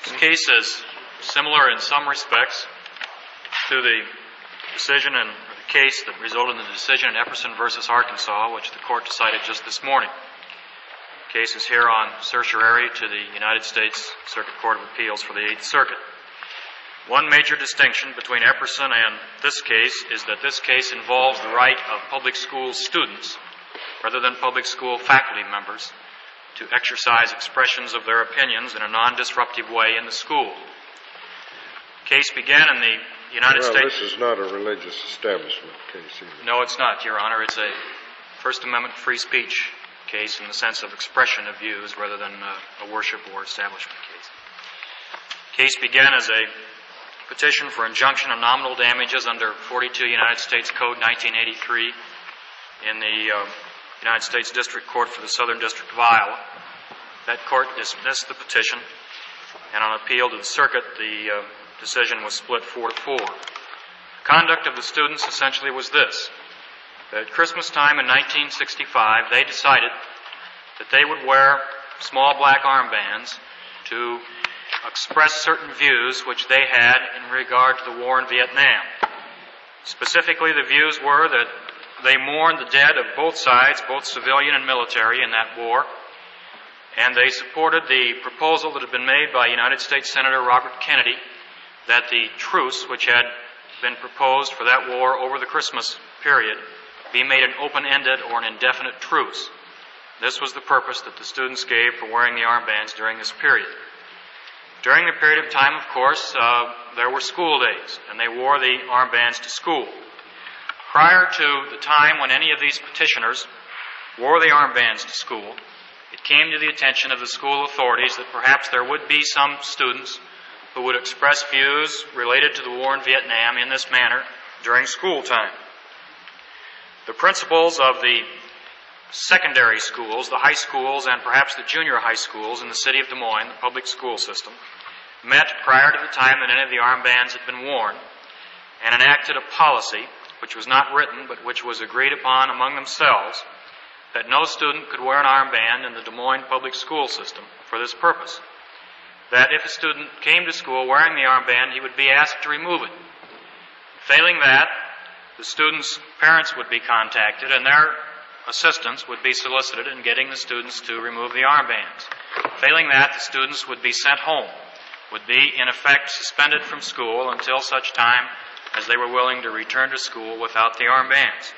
This case is similar in some respects to the decision and the case that resulted in the decision in Epperson versus Arkansas, which the court decided just this morning. The case is here on certiorari to the United States Circuit Court of Appeals for the Eighth Circuit. One major distinction between Epperson and this case is that this case involves the right of public school students, rather than public school faculty members, to exercise expressions of their opinions in a non-disruptive way in the school. The case began in the United States... This is not a religious establishment case either. No, it's not, Your Honor. It's a First Amendment free speech case in the sense of expression of views rather than a worship or establishment case. The case began as a petition for injunction of nominal damages under 42 United States Code 1983 in the United States District Court for the Southern District of Iowa. That court dismissed the petition, and on appeal to the circuit, the decision was split 4-4. The conduct of the students essentially was this: that at Christmas time in 1965, they decided that they would wear small black armbands to express certain views which they had in regard to the war in Vietnam. Specifically, the views were that they mourned the dead of both sides, both civilian and military, in that war, and they supported the proposal that had been made by United States Senator Robert Kennedy that the truce which had been proposed for that war over the Christmas period be made an open-ended or an indefinite truce. This was the purpose that the students gave for wearing the armbands during this period. During the period of time, of course, there were school days, and they wore the armbands to school. Prior to the time when any of these petitioners wore the armbands to school, it came to the attention of the school authorities that perhaps there would be some students who would express views related to the war in Vietnam in this manner during school time. The principals of the secondary schools, the high schools, and perhaps the junior high schools in the city of Des Moines, the public school system, met prior to the time that any of the armbands had been worn and enacted a policy which was not written but which was agreed upon among themselves, that no student could wear an armband in the Des Moines public school system for this purpose. That if a student came to school wearing the armband, he would be asked to remove it. Failing that, the students' parents would be contacted and their assistance would be solicited in getting the students to remove the armbands. Failing that, the students would be sent home, would be, in effect, suspended from school until such time as they were willing to return to school without the armbands.